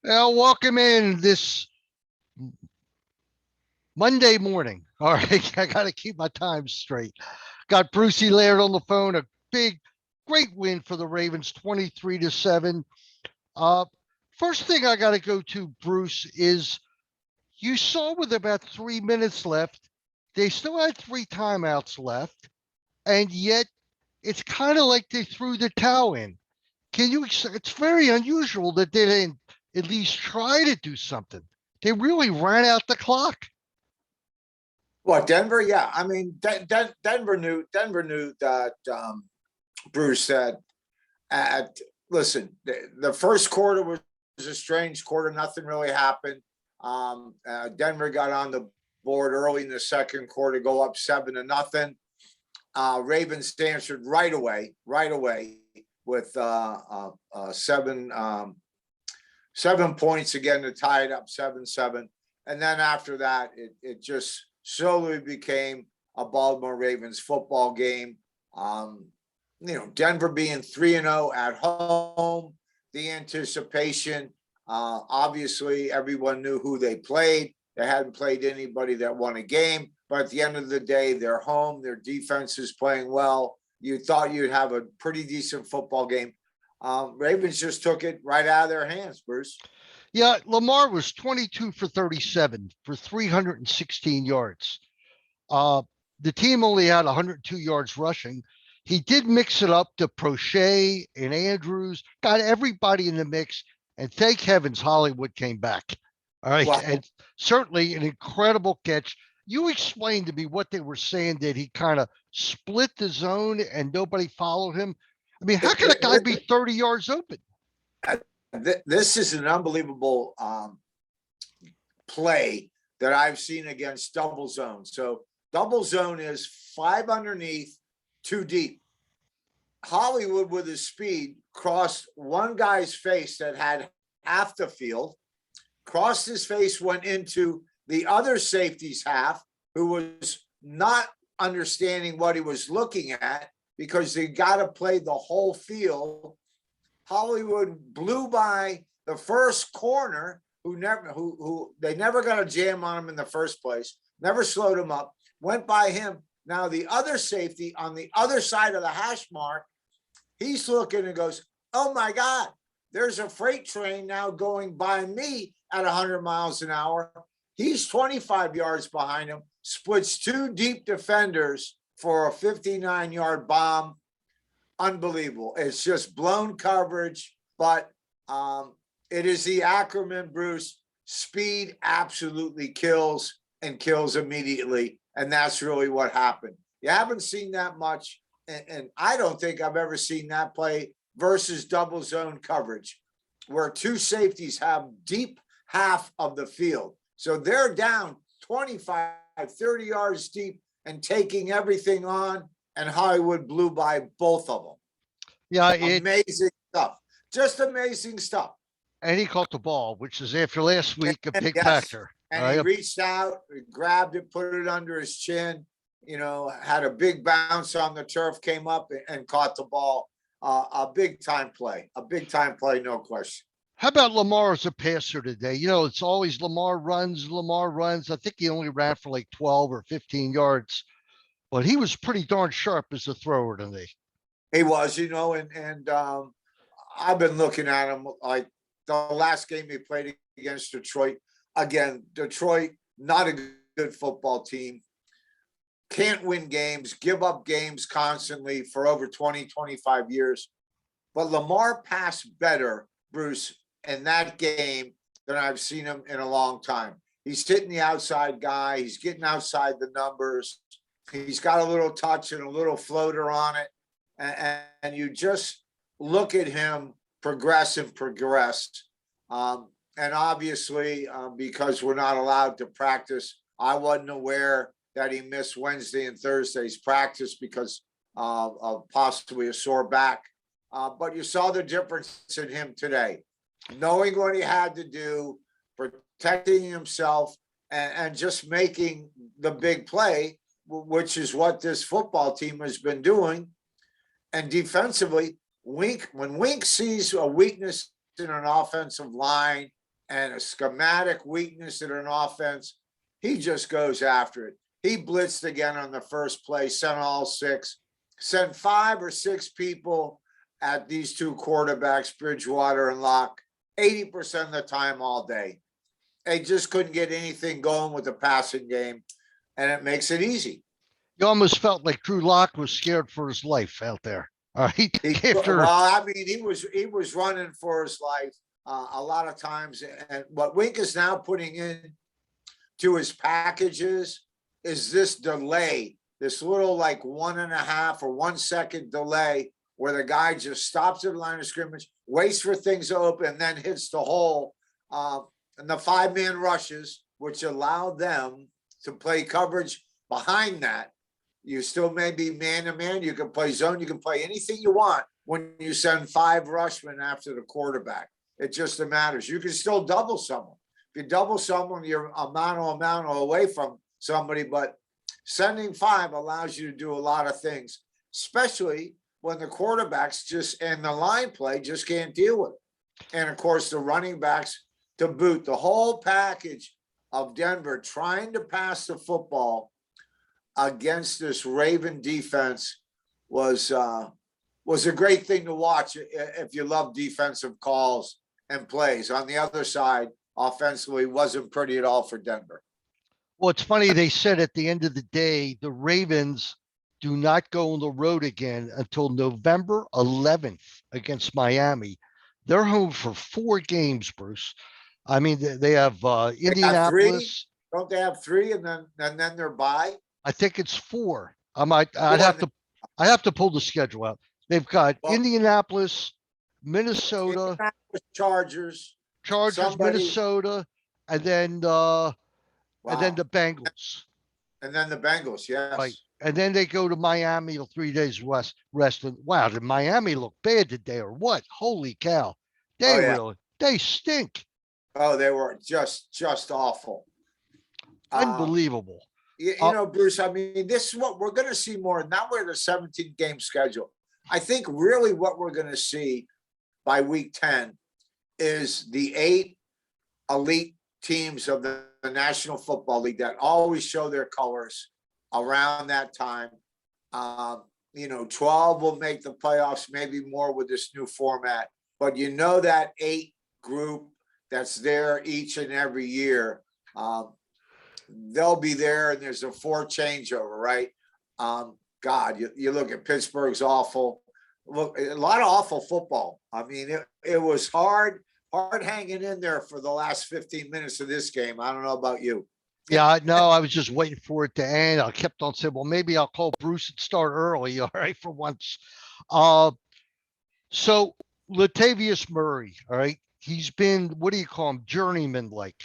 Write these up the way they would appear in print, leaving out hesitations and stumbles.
Welcome in this Monday morning. All right, I got to keep my time straight. Got Brucey Laird on the phone. A big, great win for the Ravens, 23-7. Uh, First thing I got to go to, Bruce, is you saw with about 3 minutes left, they still had three timeouts left, and yet it's kind of like they threw the towel in. It's very unusual that they didn't at least try to do something. They really ran out the clock. What, Denver? Yeah, I mean, Denver knew. Denver knew that Bruce said. At Listen, the first quarter was a strange quarter. Nothing really happened. Denver got on the board early in the second quarter, go up 7-0. Ravens answered right away with 7 points again to tie it up 7-7. And then after that, it just slowly became a Baltimore Ravens football game. Denver being 3-0 at home, the anticipation. Obviously, everyone knew who they played. They hadn't played anybody that won a game. But at the end of the day, they're home. Their defense is playing well. You thought you'd have a pretty decent football game. Ravens just took it right out of their hands, Bruce. Yeah, Lamar was 22 for 37 for 316 yards. Uh, the team only had 102 yards rushing. He did mix it up to Prochet and Andrews, got everybody in the mix, and thank heavens Hollywood came back. All right, Wow. and certainly an incredible catch. You explained to me what they were saying, that he kind of split the zone and nobody followed him. I mean, how can a guy be 30 yards open? This is an unbelievable play that I've seen against double zone. So double zone is 5 underneath, 2 deep. Hollywood, with his speed, crossed one guy's face that had half the field, crossed his face, went into the other safety's half, who was not understanding what he was looking at because they got to play the whole field. Hollywood blew by the first corner, who they never got a jam on him in the first place, never slowed him up, went by him. Now the other safety on the other side of the hash mark, he's looking and goes, oh my God, there's a freight train now going by me at 100 miles an hour. He's 25 yards behind him, splits 2 deep defenders for a 59-yard bomb. Unbelievable. It's just blown coverage, but it is the Ackerman, Bruce. Speed absolutely kills, and kills immediately. And that's really what happened. You haven't seen that much. And I don't think I've ever seen that play versus double zone coverage, where 2 safeties have deep half of the field. So they're down 25, 30 yards deep and taking everything on. And Hollywood blew by both of them. Yeah, amazing stuff. Just amazing stuff. And he caught the ball, which is, after last week, a big factor. And he reached out, grabbed it, put it under his chin, had a big bounce on the turf, came up and caught the ball. A big time play, no question. How about Lamar as a passer today? It's always Lamar runs. I think he only ran for like 12 or 15 yards, but he was pretty darn sharp as a thrower today. He was, and I've been looking at him like the last game he played against Detroit. Again, Detroit, not a good football team. Can't win games, give up games constantly for over 20, 25 years. But Lamar passed better, Bruce, in that game than I've seen him in a long time. He's hitting the outside guy. He's getting outside the numbers. He's got a little touch and a little floater on it. And you just look at him progress. And obviously, because we're not allowed to practice, I wasn't aware that he missed Wednesday and Thursday's practice because of possibly a sore back. But you saw the difference in him today, knowing what he had to do, protecting himself, and just making the big play, which is what this football team has been doing. And defensively, when Wink sees a weakness in an offensive line and a schematic weakness in an offense, he just goes after it. He blitzed again on the first play, sent all 6, sent 5 or 6 people at these 2 quarterbacks, Bridgewater and Locke, 80% of the time all day. They just couldn't get anything going with the passing game, and it makes it easy. You almost felt like Drew Lock was scared for his life out there. All right. Well, I mean, he was running for his life a lot of times, and what Wink is now putting in to his packages is this delay, this little like 1.5 or 1 second delay where the guy just stops at the line of scrimmage, waits for things to open, and then hits the hole. And the 5-man rushes, which allowed them to play coverage behind that. You still may be man-to-man. You can play zone. You can play anything you want when you send 5 rushmen after the quarterback. It just matters. You can still double someone. If you double someone, you're a mano away from somebody, but sending 5 allows you to do a lot of things, especially when the quarterbacks just and the line play just can't deal with it. And of course, the running backs to boot. The whole package of Denver trying to pass the football against this Raven defense was a great thing to watch if you love defensive calls and plays. On the other side, offensively, wasn't pretty at all for Denver. Well, it's funny. They said at the end of the day, the Ravens do not go on the road again until November 11th against Miami. They're home for 4 games, Bruce. I mean, they have Indianapolis. Don't they have 3 and then they're bye? I think it's 4. I'd have to pull the schedule out. They've got Indianapolis, Minnesota, Chargers, Minnesota, and then the Bengals. And then the Bengals, yes. Right. And then they go to Miami 3 days rest. And wow, did Miami look bad today or what? Holy cow. They stink. Oh, they were just awful. Unbelievable. You know, Bruce, I mean, this is what we're going to see more. Now we're at a 17-game schedule. I think really what we're going to see by week 10 is the 8 elite teams of the National Football League that always show their colors around that time. 12 will make the playoffs, maybe more with this new format. But you know that 8 group that's there each and every year, they'll be there, and there's a 4 changeover, right? God, you look at Pittsburgh's awful. Look, a lot of awful football. I mean, it was hard hanging in there for the last 15 minutes of this game. I don't know about you. Yeah, no, I was just waiting for it to end. I kept on saying, well, maybe I'll call Bruce and start early, all right, for once. So Latavius Murray, all right, he's been, what do you call him, journeyman-like.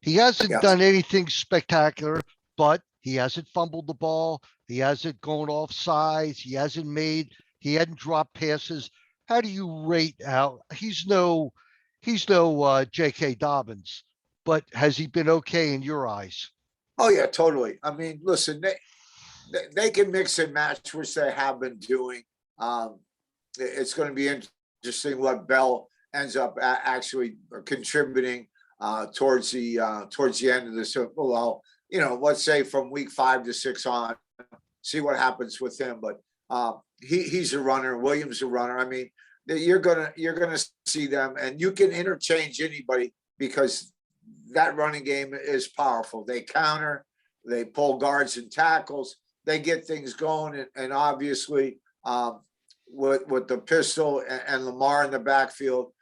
He hasn't done anything spectacular, but he hasn't fumbled the ball. He hasn't gone off sides. He hadn't dropped passes. How do you rate how he's no J.K. Dobbins, but has he been okay in your eyes? Oh yeah, totally. I mean, listen, they can mix and match, which they have been doing. It's going to be interesting what Bell ends up actually contributing towards the end of this. Well, let's say from week 5 to 6 on, see what happens with him. But he's a runner. Williams a runner. I mean, you're gonna see them, and you can interchange anybody because that running game is powerful. They counter, they pull guards and tackles, they get things going, and obviously with the pistol and Lamar in the backfield,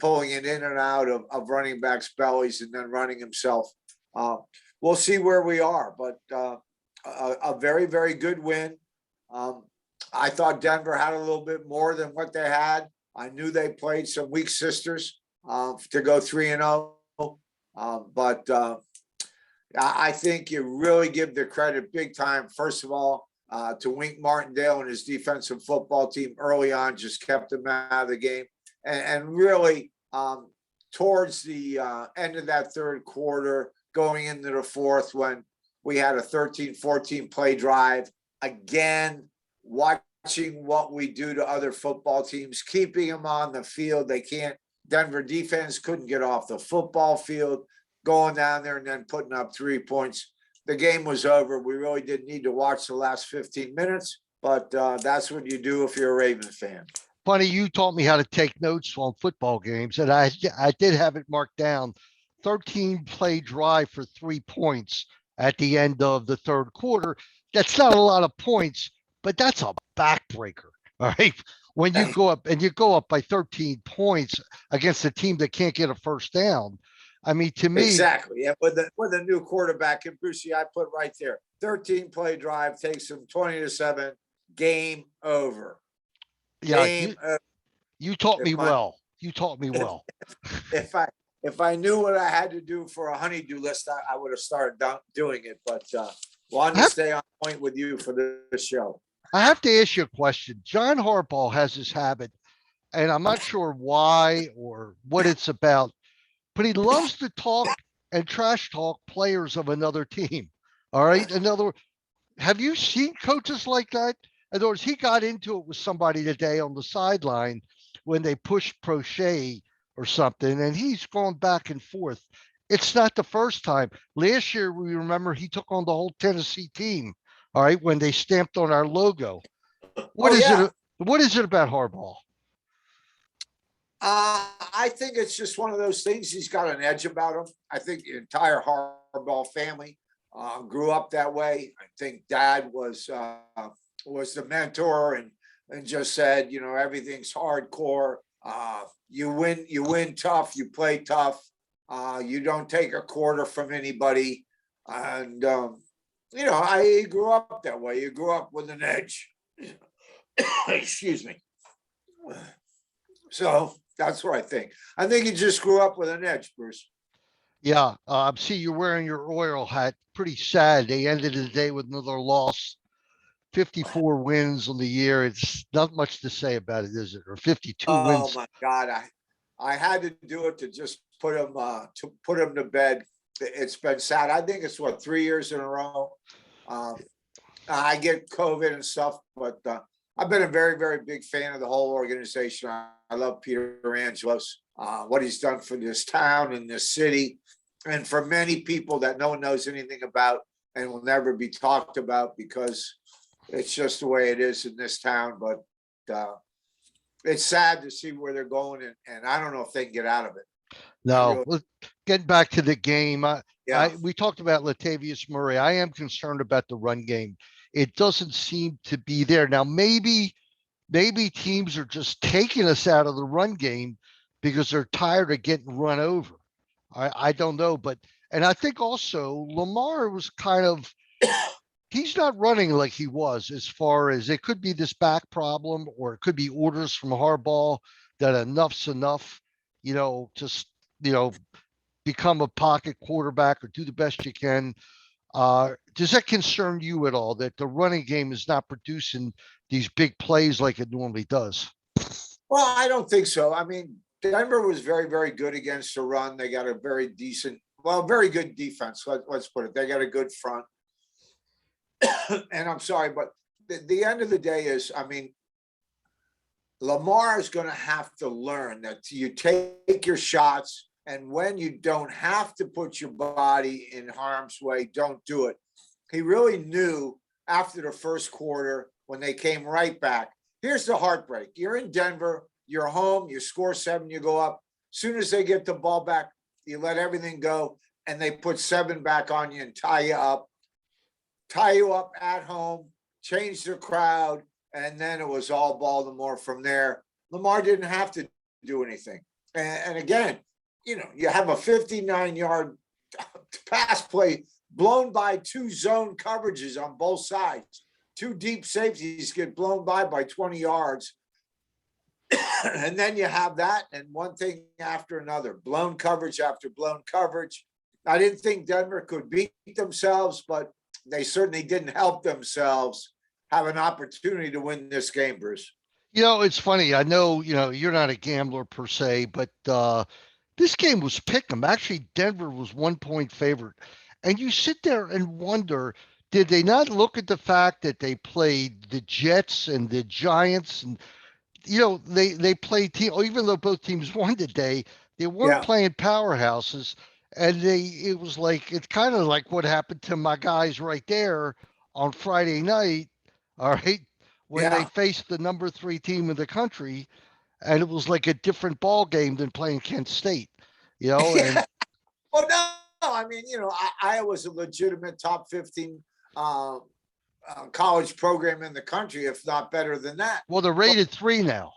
pulling it in and out of running backs' bellies and then running himself. We'll see where we are, but a very, very good win. I thought Denver had a little bit more than what they had. I knew they played some weak sisters to go 3-0. But I think you really give the credit big time, first of all, to Wink Martindale and his defensive football team early on, just kept them out of the game. And really, towards the end of that third quarter, going into the fourth, when we had a 13-14 play drive, again, watching what we do to other football teams, keeping them on the field. They can't Denver defense couldn't get off the football field, going down there and then putting up 3 points. The game was over. We really didn't need to watch the last 15 minutes, but that's what you do if you're a Ravens fan. Funny, you taught me how to take notes on football games, and I did have it marked down. 13 play drive for 3 points at the end of the third quarter. That's not a lot of points, but that's a backbreaker. All right. When you go up by 13 points against a team that can't get a first down. I mean, to me, exactly. And with a new quarterback in Brucey, I put right there, 13 play drive takes them 20-7, game over. Yeah, you taught me well. You taught me well. If I knew what I had to do for a honeydew list, I would have started doing it. But wanted to stay on point with you for this show. I have to ask you a question. John Harbaugh has this habit, and I'm not sure why or what it's about, but he loves to talk and trash talk players of another team. All right. Have you seen coaches like that? In other words, he got into it with somebody today on the sideline when they pushed Prochet or something, and he's going back and forth. It's not the first time. Last year, we remember he took on the whole Tennessee team. All right, when they stamped on our logo. What is it about Harbaugh? I think it's just one of those things. He's got an edge about him. I think the entire Harbaugh family grew up that way. I think Dad was the mentor and just said, everything's hardcore. You win tough, you play tough. You don't take a quarter from anybody. And I grew up that way. You grew up with an edge. Excuse me. So that's what I think. I think you just grew up with an edge, Bruce. Yeah. See, you're wearing your Royal hat. Pretty sad. They ended the day with another loss. 54 wins on the year. It's not much to say about it, is it? Or 52 wins. Oh my God. I had to do it to just put him to bed. It's been sad. I think it's 3 years in a row. I get COVID and stuff, but I've been a very, very big fan of the whole organization. I love Peter Angelos, what he's done for this town and this city, and for many people that no one knows anything about and will never be talked about because it's just the way it is in this town. But it's sad to see where they're going, and I don't know if they can get out of it. No, getting back to the game. We talked about Latavius Murray. I am concerned about the run game. It doesn't seem to be there. Now, maybe teams are just taking us out of the run game because they're tired of getting run over. I don't know. And I think also Lamar was he's not running like he was, as far as it could be this back problem, or it could be orders from Harbaugh that enough's enough, just, become a pocket quarterback or do the best you can. Does that concern you at all, that the running game is not producing these big plays like it normally does? Well, I don't think so. I mean, Denver was very, very good against the run. They got a very good defense. Let's put it. They got a good front. And I'm sorry, but the end of the day is, I mean, Lamar is going to have to learn that you take your shots, and when you don't have to put your body in harm's way, don't do it. He really knew after the first quarter when they came right back. Here's the heartbreak. You're in Denver, you're home, you score 7, you go up. As soon as they get the ball back, you let everything go, and they put 7 back on you and tie you up at home, change the crowd, and then it was all Baltimore from there. Lamar didn't have to do anything. And again, you have a 59-yard pass play blown by 2 zone coverages on both sides. 2 deep safeties get blown by 20 yards. And then you have that and one thing after another, blown coverage after blown coverage. I didn't think Denver could beat themselves, but they certainly didn't help themselves have an opportunity to win this game, Bruce. It's funny. I know, you're not a gambler per se, but this game was pick'em. Actually, Denver was 1-point favorite. And you sit there and wonder, did they not look at the fact that they played the Jets and the Giants, and they played team, even though both teams won today, they weren't Yeah, playing powerhouses. And it was like, it's kind of like what happened to my guys right there on Friday night. All right. When they yeah, faced the number 3 team in the country, and it was like a different ball game than playing Kent State, yeah. and Well, no, I mean, Iowa's a legitimate top 15 uh, college program in the country, if not better than that. well, they're But rated 3 now.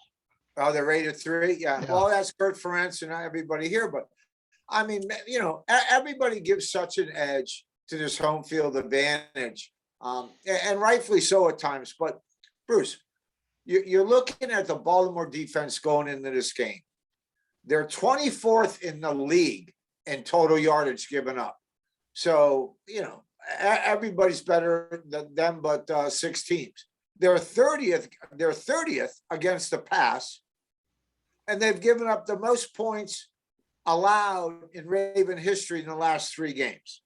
they're rated 3. Yeah. Yeah. Well, that's Kurt Ferentz and everybody here. But I mean, everybody gives such an edge to this home field advantage, and rightfully so at times. But Bruce, you're looking at the Baltimore defense going into this game. They're 24th in the league in total yardage given up. So, everybody's better than them, but 6 teams. They're 30th. They're 30th against the pass, and they've given up the most points allowed in Raven history in the last 3 games.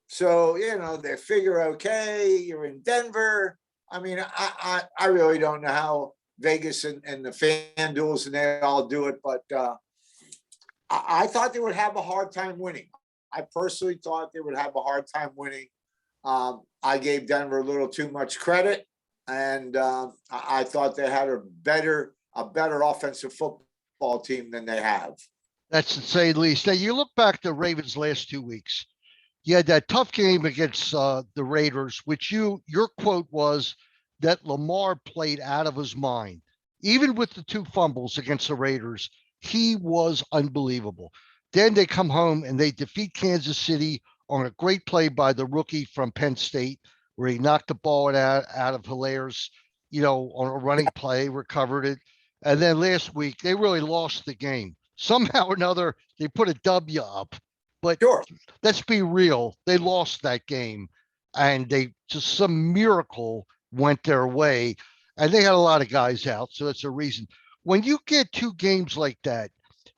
So, they figure, okay, you're in Denver. I mean, I really don't know how Vegas and the fan duels and they all do it, but I thought they would have a hard time winning. I personally thought they would have a hard time winning. I gave Denver a little too much credit, and I thought they had a better offensive football team than they have. That's to say the least. Now, you look back to Ravens' last 2 weeks. You had that tough game against the Raiders, which your quote was that Lamar played out of his mind. Even with the 2 fumbles against the Raiders, he was unbelievable. Then they come home and they defeat Kansas City on a great play by the rookie from Penn State, where he knocked the ball out of Hilaire's, on a running play, recovered it. And then last week, they really lost the game. Somehow or another, they put a W up. But Sure. let's be real, they lost that game, and they just some miracle went their way, and they had a lot of guys out, so that's a reason. When you get 2 games like that,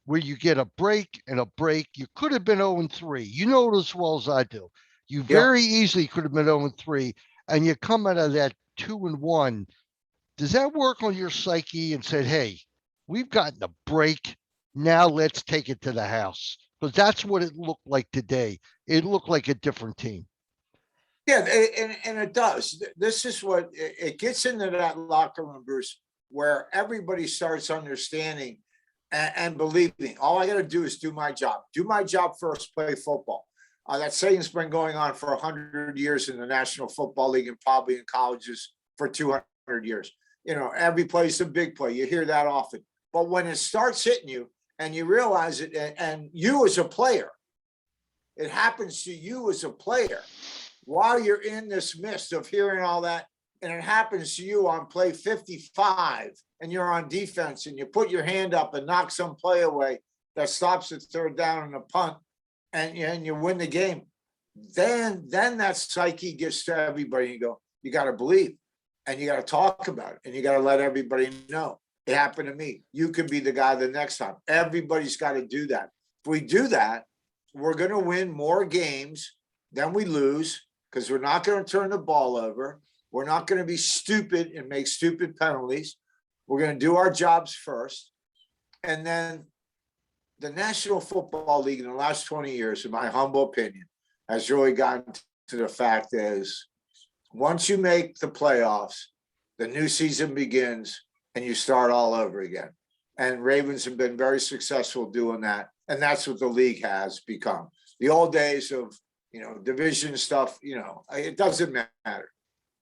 where you get a break and a break, you could have been 0-3. You know it as well as I do. You Yep. very easily could have been 0-3, and you come out of that 2-1. Does that work on your psyche and said, hey, we've gotten a break. Now let's take it to the house? Because that's what it looked like today. It looked like a different team. Yeah, and it does. This is what it gets into that locker room, Bruce, where everybody starts understanding and believing. All I got to do is do my job. Do my job first, play football. That saying's been going on for 100 years in the National Football League and probably in colleges for 200 years. Every play's a big play. You hear that often. But when it starts hitting you and you realize it, and you as a player, it happens to you as a player while you're in this mist of hearing all that, and it happens to you on play 55 and you're on defense and you put your hand up and knock some play away that stops the 3rd down and a punt, and you win the game, then that psyche gets to everybody. You go, you got to believe, and you got to talk about it, and you got to let everybody know it happened to me. You can be the guy the next time. Everybody's got to do that. If we do that, we're going to win more games than we lose, because we're not going to turn the ball over. We're not going to be stupid and make stupid penalties. We're going to do our jobs first. And then the National Football League in the last 20 years, in my humble opinion, has really gotten to the fact is once you make the playoffs, the new season begins and you start all over again. And Ravens have been very successful doing that. And that's what the league has become. The old days of, division stuff, it doesn't matter.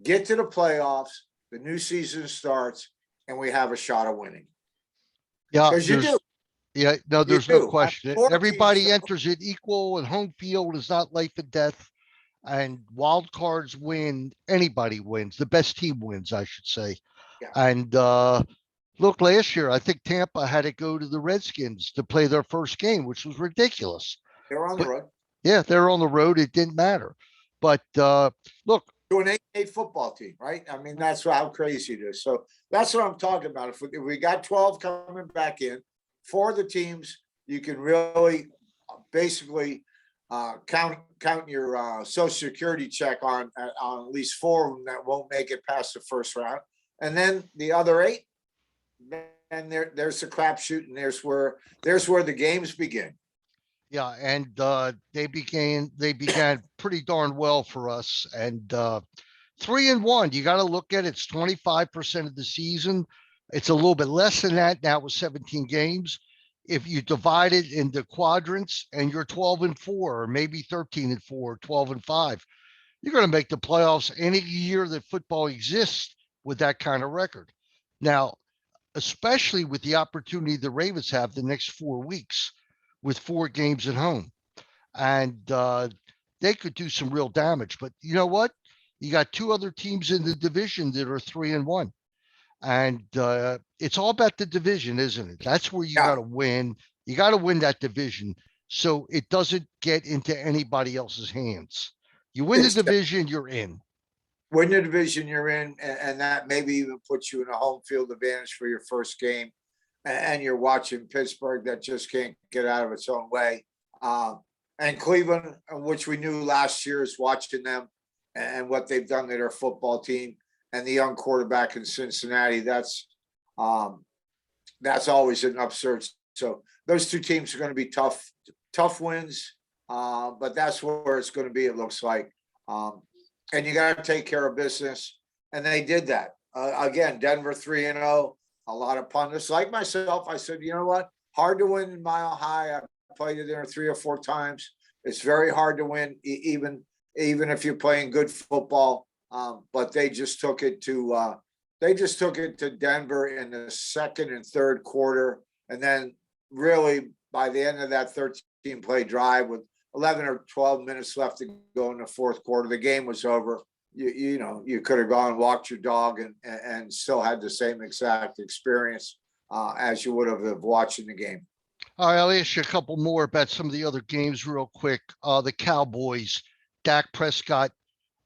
Get to the playoffs, the new season starts, and we have a shot of winning. Yeah, Because you do. Yeah, no, there's no question. Everybody teams, enters it equal, and home field is not life and death. And wild cards win. Anybody wins. The best team wins, I should say. Yeah. And look, last year, I think Tampa had to go to the Redskins to play their first game, which was ridiculous. They're on the road. Yeah, they're on the road. It didn't matter. But look. To an 8-8 football team, right? I mean, that's how crazy it is. So that's what I'm talking about. If we got 12 coming back in, 4 of the teams, you can really basically count your Social Security check on at least 4 of them that won't make it past the first round. And then the other 8, and there's the crapshoot, and there's where the games begin. Yeah, and they began pretty darn well for us. And 3-1, you got to look at it, it's 25% of the season. It's a little bit less than that now with 17 games. If you divide it into quadrants and you're 12-4, or maybe 13-4, 12-5, you're going to make the playoffs any year that football exists with that kind of record. Now, especially with the opportunity the Ravens have the next 4 weeks with 4 games at home. And they could do some real damage. But you know what? You got 2 other teams in the division that are 3-1. And it's all about the division, isn't it? That's where you Yeah. got to win. You got to win that division so it doesn't get into anybody else's hands. You win the It's division, you're in. win the division you're in, and that maybe even puts you in a home field advantage for your first game. And you're watching Pittsburgh that just can't get out of its own way. And Cleveland, which we knew last year, is watching them and what they've done to their football team, and the young quarterback in Cincinnati. That's always an upsurge. So those 2 teams are going to be tough wins, but that's where it's going to be, it looks like. And you got to take care of business, and they did that. Again, Denver 3-0. A lot of pundits like myself, I said, you know what? Hard to win in Mile High. I played it there 3 or 4 times. It's very hard to win, even if you're playing good football. But they just took it to Denver in the second and third quarter, and then really by the end of that 13-play drive with 11 or 12 minutes left to go in the fourth quarter, the game was over. You could have gone and walked your dog and still had the same exact experience as you would have of watching the game. All right, I'll ask you a couple more about some of the other games real quick. The Cowboys, Dak Prescott,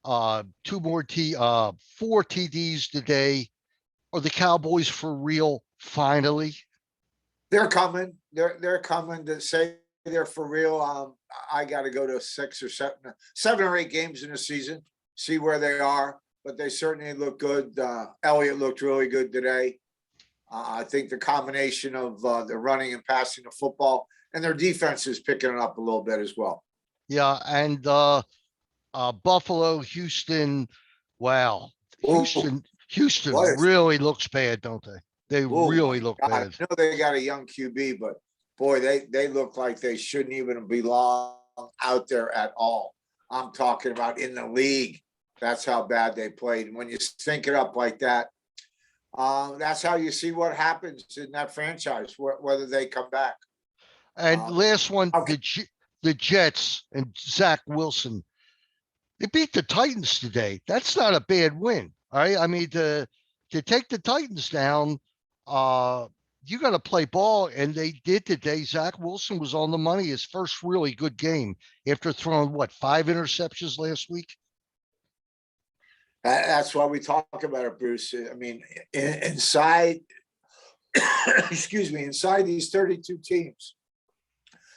4 TDs today. Are the Cowboys for real finally? They're coming. They're coming to say they're for real. I got to go to 6 or 7 or 8 games in the season, see where they are, but they certainly look good. Elliott looked really good today. I think the combination of the running and passing the football, and their defense is picking it up a little bit as well. Yeah, and Buffalo, Houston, wow. Houston really looks bad, don't they? They really look bad. I know they got a young QB, but boy, they look like they shouldn't even belong out there at all. I'm talking about in the league. That's how bad they played. And when you sync it up like that, that's how you see what happens in that franchise, whether they come back. And last one, okay. the Jets and Zach Wilson. They beat the Titans today. That's not a bad win. All right. I mean, to take the Titans down, you got to play ball, and they did today. Zach Wilson was on the money, his first really good game after throwing 5 interceptions last week. That's why we talk about it, Bruce. I mean, inside, inside these 32 teams,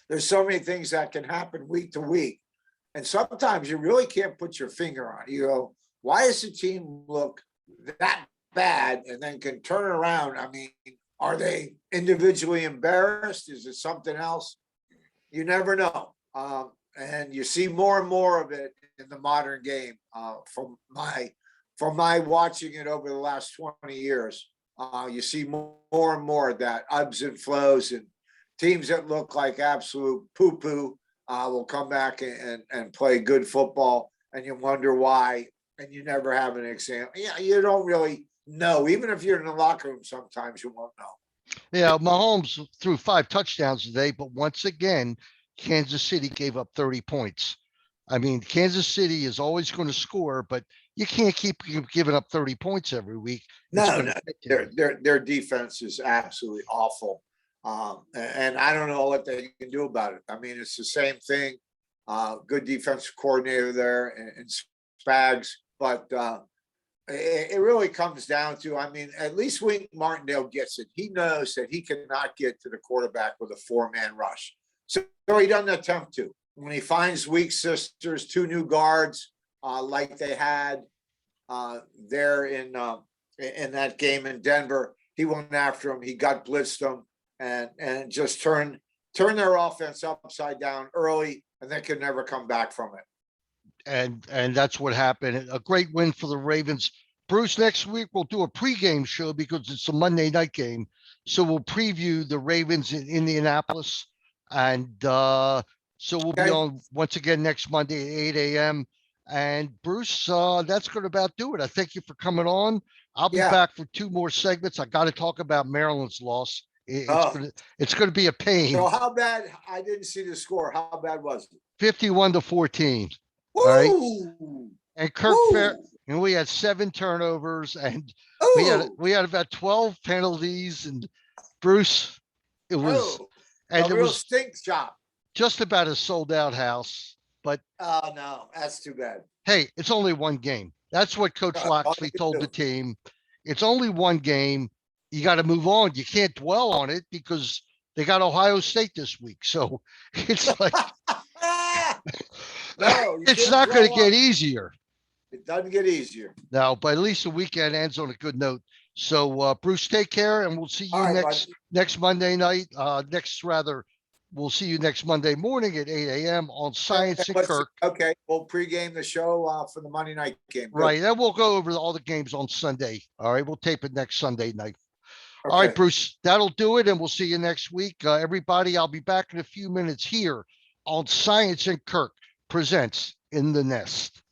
there's so many things that can happen week to week. And sometimes you really can't put your finger on it. You go, why does the team look that bad and then can turn around? I mean, are they individually embarrassed? Is it something else? You never know. And you see more and more of it in the modern game from my watching it over the last 20 years. You see more and more of that ebbs and flows, and teams that look like absolute poo-poo will come back and play good football, and you wonder why, and you never have an example. Yeah, you don't really know. Even if you're in the locker room, sometimes you won't know. Yeah, Mahomes threw 5 touchdowns today, but once again, Kansas City gave up 30 points. I mean, Kansas City is always going to score, but you can't keep giving up 30 points every week. No, their defense is absolutely awful. And I don't know what they can do about it. I mean, it's the same thing. Good defensive coordinator there in Spags, but it really comes down to, I mean, at least Wink Martindale gets it. He knows that he cannot get to the quarterback with a 4-man rush. So he doesn't attempt to. When he finds weak sisters, 2 new guards like they had there in that game in Denver, he went after him. He got blitzed them and just turned their offense upside down early, and they could never come back from it. And that's what happened. A great win for the Ravens. Bruce, next week we'll do a pregame show because it's a Monday night game. So we'll preview the Ravens in Indianapolis. And so we'll be on once again next Monday at 8 a.m. And Bruce, that's going to about do it. I thank you for coming on. I'll be back for 2 more segments. I got to talk about Maryland's loss. It's going to be a pain. So how bad? I didn't see the score. How bad was it? 51-14. Woo! All right. And Kirk Fair, and we had 7 turnovers, and we had about 12 penalties. And Bruce, it was a real stink job. Just about a sold out house. But oh no, that's too bad. Hey, it's only one game. That's what Coach Loxley told the team. It's only one game. You got to move on. You can't dwell on it because they got Ohio State this week. So it's like it's not going to get easier. It doesn't get easier. No, but at least the weekend ends on a good note. So Bruce, take care, and we'll see you next Monday night. We'll see you next Monday morning at 8 a.m. on Saiontz and Kirk. Okay, we'll pregame the show for the Monday night game. Good. Right, then we'll go over all the games on Sunday. All right, we'll tape it next Sunday night. Okay. All right, Bruce, that'll do it, and we'll see you next week. Everybody, I'll be back in a few minutes here on Saiontz and Kirk presents In the Nest.